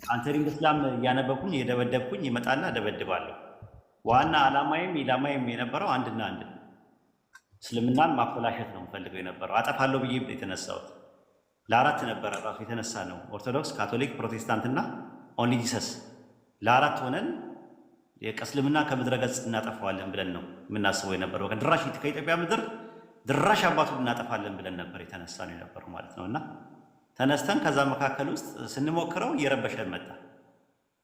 አንተሪንግ እስላም እያነበብኩኝ የደበደብኩኝ ይመጣና ደበድባለሁ። ዋና ኢላማዬም የነበረው አንድና አንድ እስልምናን ማኮላሸት ነው የምፈልገው የነበረው። አጠፋለሁ ብዬ የተነሳሁት ለአራት ነበረ ራሱ የተነሳ ነው። ኦርቶዶክስ፣ ካቶሊክ፣ ፕሮቴስታንትና ኦንሊ ጂሰስ ለአራት ሆነን የእስልምና ከምድረ ገጽ እናጠፋዋለን ብለን ነው የምናስበው የነበረው። በቃ ድራሽ ከኢትዮጵያ ምድር ድራሽ አባቱን እናጠፋለን ብለን ነበር የተነሳ ነው የነበረው ማለት ነው። እና ተነስተን ከዛ መካከል ውስጥ ስንሞክረው እየረበሸን መጣ።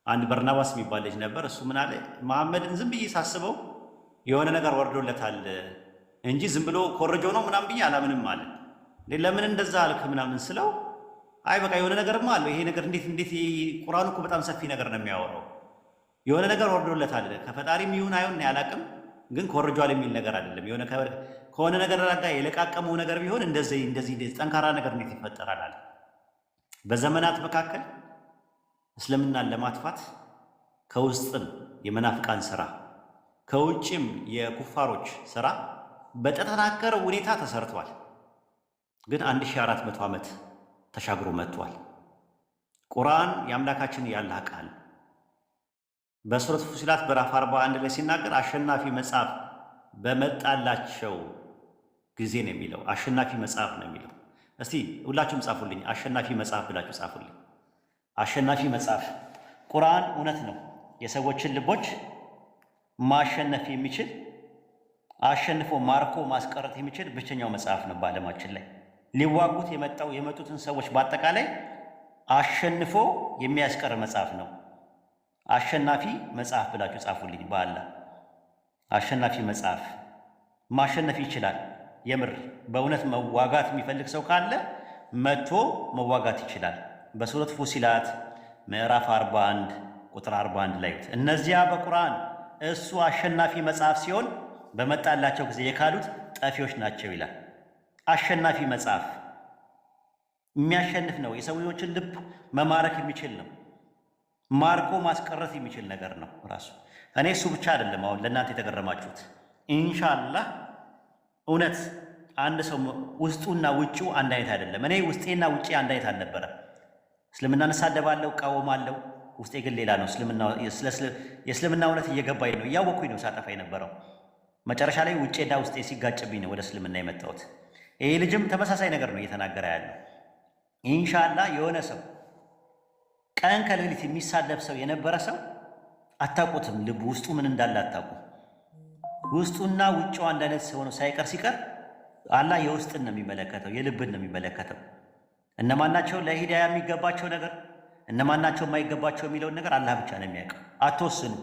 አንድ በርናባስ የሚባል ልጅ ነበር። እሱ ምን አለ፣ መሐመድን ዝም ብዬ ሳስበው የሆነ ነገር ወርዶለታል እንጂ ዝም ብሎ ኮረጆ ነው ምናምን ብዬ አላምንም አለ። ለምን እንደዛ አልክ ምናምን ስለው፣ አይ በቃ የሆነ ነገርማ አለው ይሄ ነገር እንዴት ቁርአኑ እኮ በጣም ሰፊ ነገር ነው የሚያወራው። የሆነ ነገር ወርዶለታል ከፈጣሪም ይሁን አይሁን ያላቅም፣ ግን ኮረጇል የሚል ነገር አይደለም። የሆነ ከሆነ ነገር ጋር የለቃቀመው ነገር ቢሆን እንደዚህ ጠንካራ ነገር እንዴት ይፈጠራል አለ። በዘመናት መካከል እስልምናን ለማጥፋት ከውስጥም የመናፍቃን ስራ ከውጭም የኩፋሮች ስራ በተጠናከረ ሁኔታ ተሰርቷል። ግን 1400 ዓመት ተሻግሮ መጥቷል። ቁርአን የአምላካችን ያላህ ቃል በሱረት ፉሲላት በራፍ 41 ላይ ሲናገር አሸናፊ መጽሐፍ በመጣላቸው ጊዜ ነው የሚለው። አሸናፊ መጽሐፍ ነው የሚለው። እስቲ ሁላችሁም ጻፉልኝ፣ አሸናፊ መጽሐፍ ብላችሁ ጻፉልኝ። አሸናፊ መጽሐፍ ቁርአን እውነት ነው። የሰዎችን ልቦች ማሸነፍ የሚችል አሸንፎ ማርኮ ማስቀረት የሚችል ብቸኛው መጽሐፍ ነው በዓለማችን ላይ። ሊዋጉት የመጡትን ሰዎች በአጠቃላይ አሸንፎ የሚያስቀር መጽሐፍ ነው። አሸናፊ መጽሐፍ ብላችሁ ጻፉልኝ። በአላህ አሸናፊ መጽሐፍ ማሸነፍ ይችላል። የምር በእውነት መዋጋት የሚፈልግ ሰው ካለ መጥቶ መዋጋት ይችላል። በሱረት ፉሲላት ምዕራፍ 41 ቁጥር 41 ላይ እነዚያ በቁርአን እሱ አሸናፊ መጽሐፍ ሲሆን በመጣላቸው ጊዜ የካሉት ጠፊዎች ናቸው ይላል። አሸናፊ መጽሐፍ የሚያሸንፍ ነው። የሰዎችን ልብ መማረክ የሚችል ነው። ማርኮ ማስቀረት የሚችል ነገር ነው ራሱ። እኔ እሱ ብቻ አይደለም አሁን ለእናንተ የተገረማችሁት። ኢንሻአላህ እውነት አንድ ሰው ውስጡና ውጪው አንድ አይነት አይደለም። እኔ ውስጤና ውጪ አንድ አይነት አልነበረ። እስልምናን እሳደባለሁ፣ እቃወማለሁ። ውስጤ ግን ሌላ ነው። የእስልምና እውነት እየገባኝ ነው፣ እያወቅኩኝ ነው ሳጠፋ የነበረው። መጨረሻ ላይ ውጬና ውስጤ ሲጋጭብኝ ነው ወደ እስልምና የመጣሁት። ይሄ ልጅም ተመሳሳይ ነገር ነው እየተናገረ ያለው። ኢንሻአላህ የሆነ ሰው ቀን ከሌሊት የሚሳደብ ሰው የነበረ ሰው አታውቁትም። ልብ ውስጡ ምን እንዳለ አታውቁም። ውስጡና ውጭው አንድ አይነት ሰው ነው ሳይቀር ሲቀር አላህ የውስጥን ነው የሚመለከተው፣ የልብን ነው የሚመለከተው። እነማናቸው ለሂዳያ የሚገባቸው ነገር እነማናቸው የማይገባቸው የሚለውን ነገር አላህ ብቻ ነው የሚያውቀው። አትወስኑ፣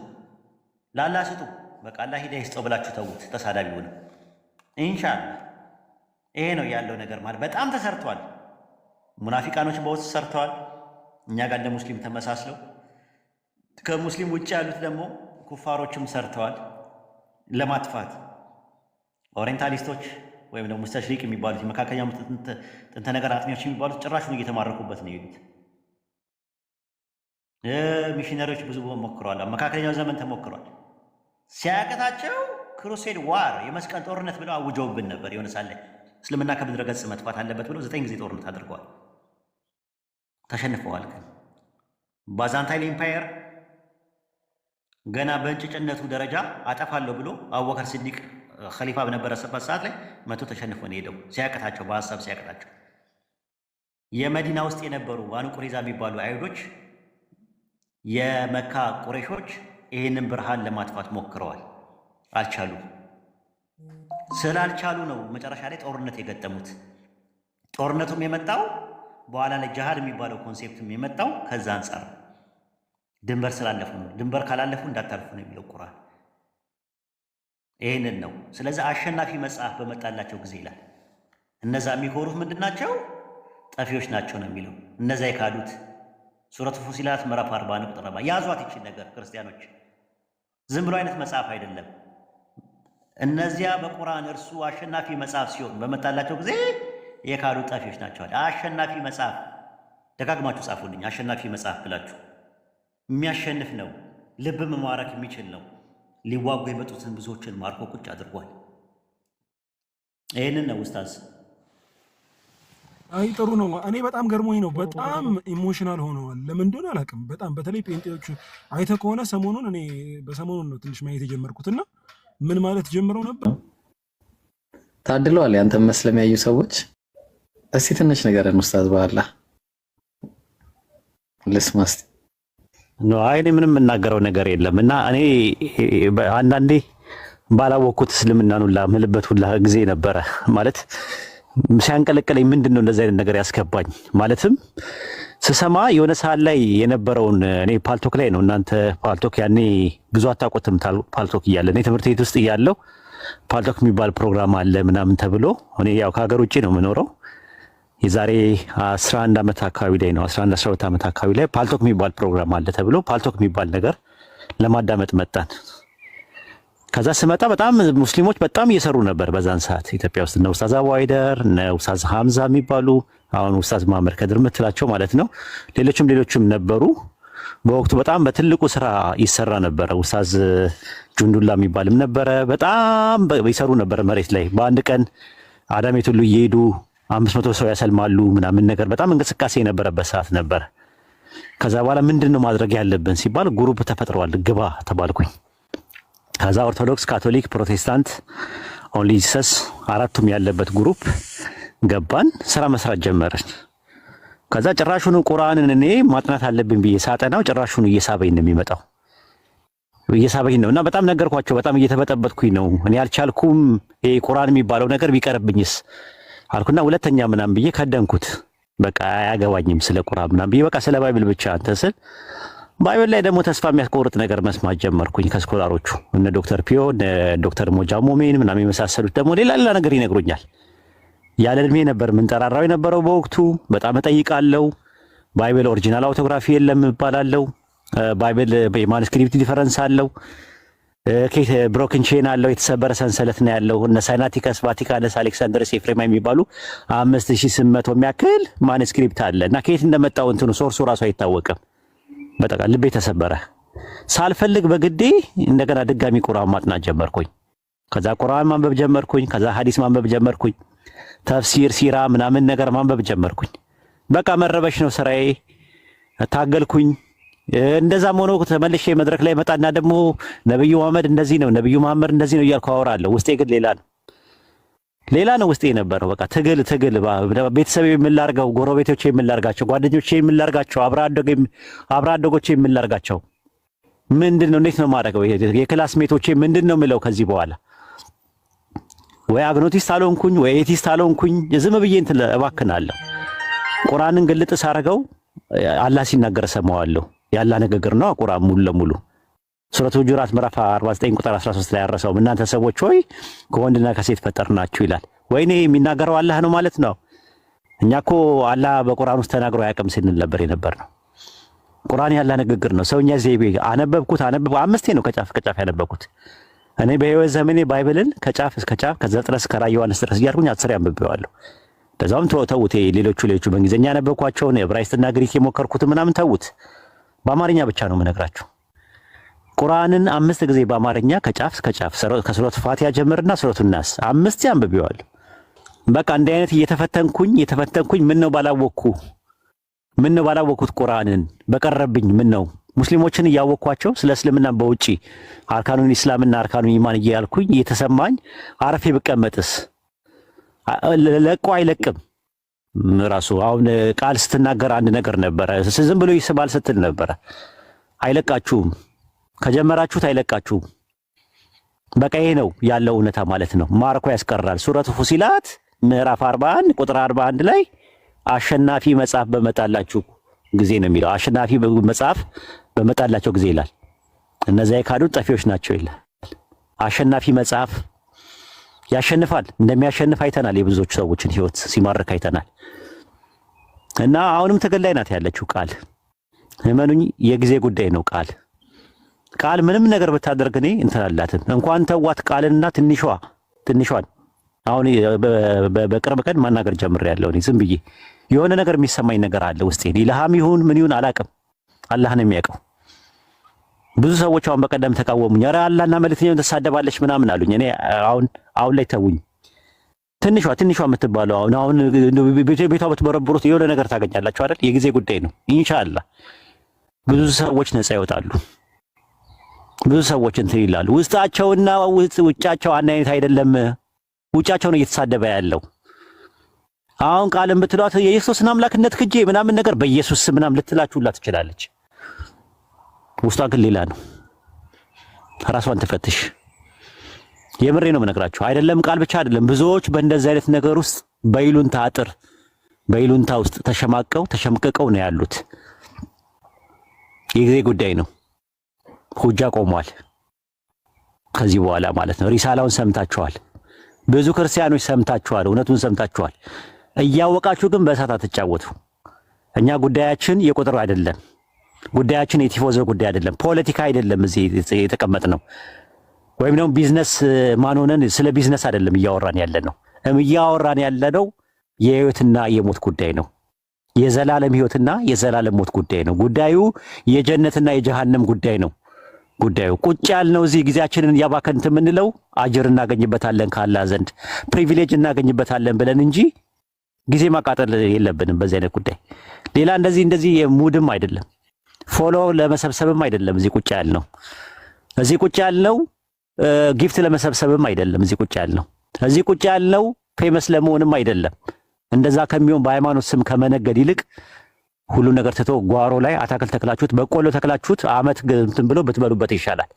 ለአላህ ስጡ። በቃ አላህ ሂዳያ ይስጠው ብላችሁ ተዉት ተሳዳቢውን። ኢንሻአላህ ይሄ ነው ያለው ነገር ማለት በጣም ተሰርቷል። ሙናፊቃኖች በውስጥ ሰርተዋል። እኛ ጋር እንደ ሙስሊም ተመሳስለው ከሙስሊም ውጭ ያሉት ደግሞ ኩፋሮችም ሰርተዋል ለማጥፋት። ኦሪየንታሊስቶች ወይም ደግሞ ሙስተሽሪቅ የሚባሉት የመካከለኛው ጥንተ ነገር አጥኚዎች የሚባሉት ጭራሹን እየተማረኩበት ነው የሄዱት። ሚሽነሪዎች ብዙ ሞክረዋል። መካከለኛው ዘመን ተሞክሯል። ሲያቀታቸው ክሩሴድ ዋር የመስቀል ጦርነት ብለው አውጀውብን ነበር። የሆነ ሳለ እስልምና ከምድረ ገጽ መጥፋት አለበት ብለው 9 ጊዜ ጦርነት አድርገዋል። ተሸንፈዋል። ግን ባዛንታይን ኤምፓየር ገና በእንጭጭነቱ ደረጃ አጠፋለሁ ብሎ አቡበከር ሲዲቅ ኸሊፋ በነበረበት ሰዓት ላይ መቶ ተሸንፎ ነው ሄደው ሲያቀታቸው፣ በሀሳብ ሲያቀታቸው። የመዲና ውስጥ የነበሩ ባኑ ቁረይዛ የሚባሉ አይሁዶች የመካ ቁረይሾች ይህንን ብርሃን ለማጥፋት ሞክረዋል፣ አልቻሉም። ስላልቻሉ ነው መጨረሻ ላይ ጦርነት የገጠሙት። ጦርነቱም የመጣው በኋላ ላይ ጂሃድ የሚባለው ኮንሴፕትም የመጣው ከዛ አንጻር ድንበር ስላለፉ ነው። ድንበር ካላለፉ እንዳታልፉ ነው የሚለው ቁርአን። ይህንን ነው። ስለዚህ አሸናፊ መጽሐፍ በመጣላቸው ጊዜ ይላል። እነዛ የሚኮሩት ምንድን ናቸው? ጠፊዎች ናቸው ነው የሚለው። እነዛ የካዱት ሱረቱ ፉሲላት ምዕራፍ 40 ቁጥር 40። ያዟት ይችል ነገር ክርስቲያኖች፣ ዝም ብሎ አይነት መጽሐፍ አይደለም። እነዚያ በቁርአን እርሱ አሸናፊ መጽሐፍ ሲሆን በመጣላቸው ጊዜ የካዱ ጠፊዎች ናቸው። አሸናፊ መጽሐፍ ደጋግማችሁ ጻፉልኝ። አሸናፊ መጽሐፍ ብላችሁ የሚያሸንፍ ነው። ልብ መማረክ የሚችል ነው። ሊዋጉ የመጡትን ብዙዎችን ማርኮ ቁጭ አድርጓል። ይሄንን ነው ኡስታዝ። አይ ጥሩ ነው። እኔ በጣም ገርሞኝ ነው። በጣም ኢሞሽናል ሆነዋል። ለምን እንደሆነ አላውቅም። በጣም በተለይ ጴንጤዎቹ አይተህ ከሆነ ሰሞኑን እኔ በሰሞኑን ነው ትንሽ ማየት የጀመርኩትና ምን ማለት ጀምረው ነበር። ታድለዋል ያንተ መስለም ያዩ ሰዎች። እስቲ ትንሽ ነገርን ኡስታዝ በኋላ ልስማስ ነው። አይ እኔ ምንም የምናገረው ነገር የለም እና እኔ አንዳንዴ ባላወቅኩት እስልምናን ሁላ ምልበት ሁላ ጊዜ ነበረ ማለት ሲያንቀለቀለኝ ምንድን ነው እንደዚህ አይነት ነገር ያስገባኝ ማለትም ስሰማ የሆነ ሰዓት ላይ የነበረውን እኔ ፓልቶክ ላይ ነው። እናንተ ፓልቶክ ያኔ ብዙ አታውቁትም። ፓልቶክ እያለ እኔ ትምህርት ቤት ውስጥ እያለሁ ፓልቶክ የሚባል ፕሮግራም አለ ምናምን ተብሎ እኔ ያው ከሀገር ውጭ ነው የምኖረው። የዛሬ 11 ዓመት አካባቢ ላይ ነው 11 12 ዓመት አካባቢ ላይ ፓልቶክ የሚባል ፕሮግራም አለ ተብሎ ፓልቶክ የሚባል ነገር ለማዳመጥ መጣን። ከዛ ስመጣ በጣም ሙስሊሞች በጣም እየሰሩ ነበር በዛን ሰዓት ኢትዮጵያ ውስጥ። እነ ኡስታዝ አቡ አይደር እነ ኡስታዝ ሐምዛ የሚባሉ አሁን ኡስታዝ መሐመድ ከድር የምትላቸው ማለት ነው። ሌሎችም ነበሩ። በወቅቱ በጣም በትልቁ ስራ ይሰራ ነበረ። ኡስታዝ ጁንዱላ የሚባልም ነበረ። በጣም ይሰሩ ነበር መሬት ላይ። በአንድ ቀን አዳሜት ሁሉ እየሄዱ 500 ሰው ያሰልማሉ ምናምን ነገር በጣም እንቅስቃሴ የነበረበት ሰዓት ነበር። ከዛ በኋላ ምንድነው ማድረግ ያለብን ሲባል ግሩፕ ተፈጥሯል ግባ ተባልኩኝ። ከዛ ኦርቶዶክስ፣ ካቶሊክ፣ ፕሮቴስታንት፣ ኦንሊ ጂሰስ አራቱም ያለበት ግሩፕ ገባን። ስራ መስራት ጀመርን። ከዛ ጭራሹን ቁርአንን እኔ ማጥናት አለብኝ ብዬ ሳጠናው ጭራሹን እየሳበኝ ነው የሚመጣው እየሳበኝ ነው። እና በጣም ነገርኳቸው። በጣም እየተበጠበጥኩኝ ነው እኔ አልቻልኩም። ይሄ ቁርአን የሚባለው ነገር ቢቀርብኝስ አልኩና ሁለተኛ ምናምን ብዬ ከደንኩት። በቃ አያገባኝም ስለ ቁርአን ምናምን ብዬ በቃ ስለ ባይብል ብቻ እንትን ስል ባይብል ላይ ደግሞ ተስፋ የሚያስቆርጥ ነገር መስማት ጀመርኩኝ ከስኮላሮቹ እነ ዶክተር ፒዮ እነ ዶክተር ሞጃ ሞሜን ምናምን የመሳሰሉት ደግሞ ሌላ ነገር ይነግሩኛል። ያለ እድሜ ነበር የምንጠራራው የነበረው በወቅቱ። በጣም እጠይቃለሁ። ባይብል ኦሪጂናል አውቶግራፊ የለም እባላለሁ። ባይብል የማኑስክሪፕት ዲፈረንስ አለው። ብሮክን ቼን አለው። የተሰበረ ሰንሰለት ነው ያለው። እነ ሳይናቲከስ፣ ቫቲካንስ፣ አሌክሳንድረስ፣ ኤፍሬማ የሚባሉ 5800 የሚያክል ማኑስክሪፕት አለ እና ከየት እንደመጣው እንትኑ ሶርሱ ራሱ አይታወቅም። በቃ ልቤ ተሰበረ። ሳልፈልግ በግዴ እንደገና ድጋሚ ቁርአን ማጥናት ጀመርኩኝ። ከዛ ቁርአን ማንበብ ጀመርኩኝ። ከዛ ሐዲስ ማንበብ ጀመርኩኝ። ተፍሲር፣ ሲራ ምናምን ነገር ማንበብ ጀመርኩኝ። በቃ መረበሽ ነው ስራዬ። ታገልኩኝ። እንደዛም ሆኖ ተመልሼ መድረክ ላይ መጣና ደግሞ ነብዩ መሐመድ እንደዚህ ነው፣ ነብዩ መሐመድ እንደዚህ ነው እያልኩ አወራለሁ። ውስጤ ግን ሌላ ነው ውስጤ የነበረው። በቃ ትግል ቤተሰብ የምላርገው፣ ጎረቤቶቼ የምላርጋቸው፣ ጓደኞቼ የምላርጋቸው፣ አብራ አደጎቼ የምላርጋቸው ምንድነው? እንዴት ነው ማድረገው? የክላስ ሜቶቼ ምንድነው ምለው? ከዚህ በኋላ ወይ አግኖቲስት አልሆንኩኝ ወይ ኤቲስት አልሆንኩኝ። ዝም ብዬ እንትን እባክናለሁ። ቁርአንን ግልጥ ሳረገው አላህ ሲናገር ሰማዋለሁ። ያላ ንግግር ነው ቁርአን ሙሉ ለሙሉ ሱረቱ ሁጁራት ምዕራፍ 49 ቁጥር 13 ላይ ያረሰው እናንተ ሰዎች ሆይ ከወንድና ከሴት ፈጠርናችሁ ይላል። ወይኔ የሚናገረው አላህ ነው ማለት ነው። እኛኮ አላህ በቁርአን ውስጥ ተናግሮ አያውቅም ስንል ነበር የነበርነው። ቁርአን ያላ ንግግር ነው። ሰውኛ ዘይቤ አነበብኩ 5 ነው ከጫፍ ያነበብኩት። እኔ በህይወት ዘመኔ ባይብልን ከጫፍ እስከ ጫፍ ከዘፍጥረት እስከ ራዕየ ዮሐንስ ድረስ እያልኩኝ 10 ያንብቤዋለሁ። ለዛውም ተውት። ሌሎቹ በእንግሊዝኛ ያነበብኳቸውን ዕብራይስጥና ግሪክ የሞከርኩት ምናምን ተውት። በአማርኛ ብቻ ነው የምነግራችሁ። ቁርአንን 5 ጊዜ በአማርኛ ከጫፍ እስከ ጫፍ ከሱረቱ ፋቲሃ ጀምርና ሱረቱ ናስ 5 ያንብቤዋለሁ። በቃ እንዲህ አይነት እየተፈተንኩኝ ምን ነው ባላወቅኩት ቁርአንን በቀረብኝ ምን ነው ሙስሊሞችን እያወቅኳቸው ስለ እስልምና በውጪ አርካኑን ኢስላምና አርካኑን ኢማን እያልኩኝ እየተሰማኝ አረፌ ብቀመጥስ ለቆ አይለቅም። ራሱ አሁን ቃል ስትናገር አንድ ነገር ነበረ፣ ዝም ብሎ ይስባል ስትል ነበረ። አይለቃችሁም፣ ከጀመራችሁት አይለቃችሁም። በቃ ይሄ ነው ያለው እውነታ ማለት ነው። ማርኮ ያስቀራል። ሱረቱ ፉሲላት ምዕራፍ 41 ቁጥር 41 ላይ አሸናፊ መጽሐፍ በመጣላችሁ ጊዜ ነው የሚለው። አሸናፊ መጽሐፍ በመጣላቸው ጊዜ ይላል። እነዚያ የካዱት ጠፊዎች ናቸው ይላል። አሸናፊ መጽሐፍ ያሸንፋል። እንደሚያሸንፍ አይተናል። የብዙዎች ሰዎችን ህይወት ሲማርክ አይተናል። እና አሁንም ትግል ላይ ናት ያለችው ቃል። እመኑኝ የጊዜ ጉዳይ ነው። ቃል ምንም ነገር ብታደርግ እኔ እንተላላትን እንኳን ተዋት ቃልና ትንሿን አሁን በቅርብ ቀን ማናገር ጀምሬያለሁ። እኔ ዝም ብዬ የሆነ ነገር የሚሰማኝ ነገር አለ ውስጤ። ኢልሃም ይሁን ምን ይሁን አላውቅም፣ አላህ ነው የሚያውቀው። ብዙ ሰዎች አሁን በቀደም ተቃወሙኝ። ኧረ አላህና መልእክተኛውን ተሳደባለች ምናምን አሉኝ። እኔ አሁን ላይ ተውኝ። ትንሿ የምትባለው አሁን ቤቷ ብትበረብሩት የሆነ ነገር ታገኛላችሁ አይደል? የጊዜ ጉዳይ ነው። ኢንሻአላህ ብዙ ሰዎች ነፃ ይወጣሉ። ብዙ ሰዎች እንትን ይላሉ። ውስጣቸውና ውጫቸው አንድ አይነት አይደለም። ውጫቸው ነው እየተሳደበ ያለው። አሁን ቃልም ብትሏት የኢየሱስን አምላክነት ክጄ ምናምን ነገር በኢየሱስ ስም ምናምን ልትላችሁላ ትችላለች። ውስጧ ግን ሌላ ነው። ራሷን ትፈትሽ። የምሬ ነው የምነግራችሁ። አይደለም ቃል ብቻ አይደለም። ብዙዎች በእንደዚህ አይነት ነገር ውስጥ በይሉንታ አጥር በይሉንታ ውስጥ ተሸምቅቀው ነው ያሉት። የጊዜ ጉዳይ ነው። ሁጃ ቆሟል። ከዚህ በኋላ ማለት ነው። ሪሳላውን ሰምታችኋል። ብዙ ክርስቲያኖች ሰምታችኋል። እውነቱን ሰምታችኋል። እያወቃችሁ ግን በእሳት አትጫወቱ። እኛ ጉዳያችን የቁጥር አይደለም። ጉዳያችን የቲፎዞ ጉዳይ አይደለም። ፖለቲካ አይደለም። እዚህ የተቀመጥነው ወይም ደግሞ ቢዝነስ ማን ሆነን ስለ ቢዝነስ አይደለም እያወራን ያለነው። እያወራን ያለነው የህይወትና የሞት ጉዳይ ነው። የዘላለም ህይወትና የዘላለም ሞት ጉዳይ ነው። ጉዳዩ የጀነትና የጀሃነም ጉዳይ ነው። ጉዳዩ ቁጭ ያልነው እዚህ ጊዜያችንን ያባከንት የምንለው አጅር እናገኝበታለን ከአላህ ዘንድ ፕሪቪሌጅ እናገኝበታለን ብለን እንጂ ጊዜ ማቃጠል የለብንም በዚህ አይነት ጉዳይ። ሌላ እንደዚህ የሙድም አይደለም፣ ፎሎ ለመሰብሰብም አይደለም። እዚህ ቁጭ ያልነው ጊፍት ለመሰብሰብም አይደለም። እዚህ ቁጭ ያልነው ፌመስ ለመሆንም አይደለም። እንደዛ ከሚሆን በሃይማኖት ስም ከመነገድ ይልቅ ሁሉ ነገር ትቶ ጓሮ ላይ አታክል ተክላችሁት በቆሎ ተክላችሁት አመት እንትን ብሎ ብትበሉበት ይሻላል።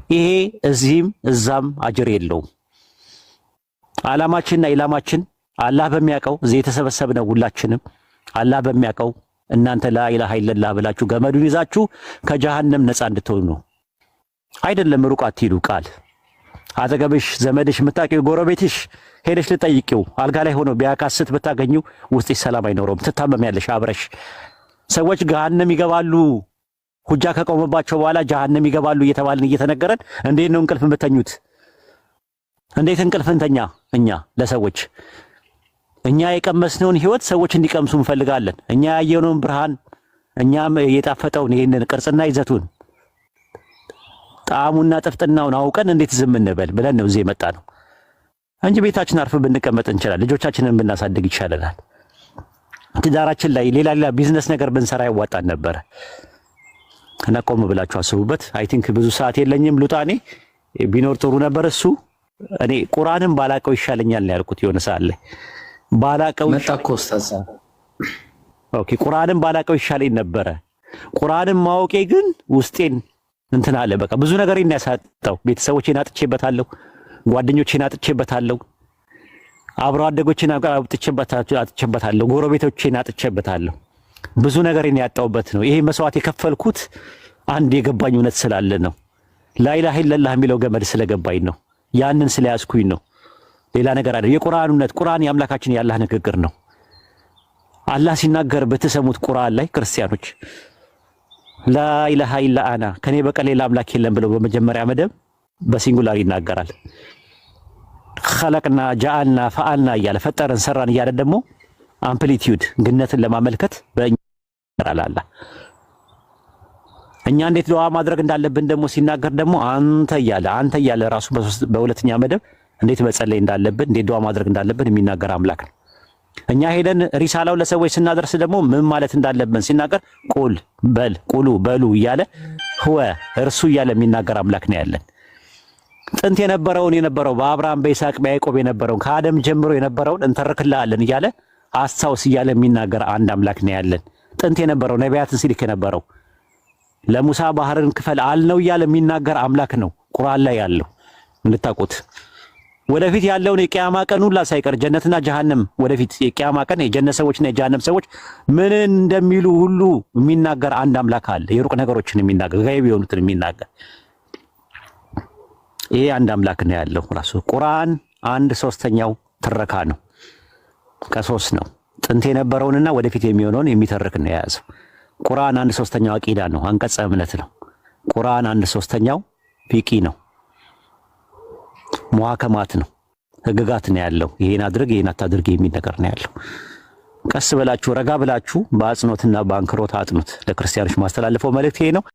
ይሄ እዚህም እዛም አጅር የለውም። ዓላማችንና ኢላማችን አላህ በሚያውቀው እዚህ የተሰበሰብነው ሁላችንም አላህ በሚያውቀው እናንተ ላኢላሃ ኢለላህ ብላችሁ ገመዱን ይዛችሁ ከጀሃነም ነፃ እንድትሆኑ ነው። አይደለም ሩቅ አትሂዱ። ቃል አጠገብሽ ዘመድሽ የምታውቂው ጎረቤትሽ ሄደሽ ልጠይቂው አልጋ ላይ ሆኖ ቢያካስት ብታገኙ ውስጥሽ ሰላም አይኖረውም። ትታመሚያለሽ አብረሽ። ሰዎች ገሃነም ይገባሉ ሁጃ ከቆመባቸው በኋላ ጀሃነም ይገባሉ እየተባልን እየተነገረን እንዴት ነው እንቅልፍ የምተኙት? እንዴት እንቅልፍ እንተኛ? እኛ ለሰዎች እኛ የቀመስነውን ህይወት ሰዎች እንዲቀምሱ እንፈልጋለን። እኛ ያየነውን ብርሃን እኛም የጣፈጠውን ይሄንን ቅርጽና ይዘቱን ጣዕሙና ጥፍጥናውን አውቀን እንዴት ዝም እንበል ብለን ነው እዚህ የመጣ ነው እንጂ ቤታችን አርፍ ብንቀመጥ እንችላለን። ልጆቻችንን ብናሳድግ ይሻለናል። ትዳራችን ላይ ሌላ ቢዝነስ ነገር ብንሰራ ያዋጣን ነበር። እና ቆም ብላችሁ አስቡበት። አይ ቲንክ ብዙ ሰዓት የለኝም። ሉጣኔ ቢኖር ጥሩ ነበር። እሱ እኔ ቁርአንን ባላቀው ይሻለኛል ነው ያልኩት። የሆነ ሰዓት ላይ ባላቀው መጣኮ ኡስታዝ። ኦኬ ቁርአንን ባላቀው ይሻለኝ ነበረ። ቁርአንን ማወቄ ግን ውስጤን እንትን አለ። በቃ ብዙ ነገር ያሳጣው። ቤተሰቦቼን አጥቼበታለሁ። ጓደኞቼን አጥቼበታለሁ። አብሮ አደጎቼን አጥቼበታለሁ። ጎረቤቶቼን አጥቼበታለሁ። ብዙ ነገር ያጣውበት ነው። ይሄ መስዋዕት የከፈልኩት አንድ የገባኝ እውነት ስላለ ነው። ላኢላሃ ኢለላህ የሚለው ገመድ ስለገባኝ ነው። ያንን ስለያዝኩኝ ነው። ሌላ ነገር አይደለም። የቁርአን እውነት ቁርአን የአምላካችን የአላህ ንግግር ነው። አላህ ሲናገር በተሰሙት ቁርአን ላይ ክርስቲያኖች ላኢላሃ ኢላ አና ከኔ በቀር ሌላ አምላክ የለም ብለው በመጀመሪያ መደብ በሲንጉላር ይናገራል። ኸለቅና ጃአልና ፈአልና እያለ ፈጠረን ሰራን እያለ ደግሞ አምፕሊቲዩድ ግነትን ለማመልከት በእኛራላላ እኛ እንዴት ዱዓ ማድረግ እንዳለብን ደግሞ ሲናገር ደግሞ አንተ እያለ ራሱ በሁለተኛ መደብ እንዴት መጸለይ እንዳለብን እንዴት ዱዓ ማድረግ እንዳለብን የሚናገር አምላክ ነው። እኛ ሄደን ሪሳላው ለሰዎች ስናደርስ ደግሞ ምን ማለት እንዳለብን ሲናገር ቁል በል ቁሉ በሉ እያለ ሁወ እርሱ እያለ የሚናገር አምላክ ነው ያለን። ጥንት የነበረው በአብርሃም በይስሐቅ በያዕቆብ የነበረውን ከአደም ጀምሮ የነበረውን እንተርክልሃለን እያለ አስታውስ እያለ የሚናገር አንድ አምላክ ነው ያለን። ጥንት የነበረው ነቢያትን ሲልክ የነበረው ለሙሳ ባህርን ክፈል አልነው እያለ የሚናገር አምላክ ነው ቁርአን ላይ ያለው እንድታውቁት። ወደፊት ያለውን የቂያማ ቀን ሁላ ሳይቀር ጀነትና ጀሃነም ወደፊት የቂያማ ቀን የጀነት ሰዎችና የጀሃነም ሰዎች ምን እንደሚሉ ሁሉ የሚናገር አንድ አምላክ አለ። የሩቅ ነገሮችን የሚናገር ጋይብ የሆኑትን የሚናገር ይሄ አንድ አምላክ ነው ያለው። ራሱ ቁርአን 1/3 ትረካ ነው፣ ከ3 ነው። ጥንት የነበረውንና ወደፊት የሚሆነውን የሚተርክ ነው የያዘው። ቁርአን 1/3 አቂዳ ነው፣ አንቀጸ እምነት ነው። ቁርአን 1/3 ፊቂ ነው፣ ሙሐከማት ነው፣ ህግጋት ነው ያለው። ይሄን አድርግ ይሄን አታድርግ የሚል ነገር ነው ያለው። ቀስ ብላችሁ ረጋ ብላችሁ በአጽኖትና በአንክሮት አጥኑት። ለክርስቲያኖች ማስተላለፈው መልእክት ይሄ ነው።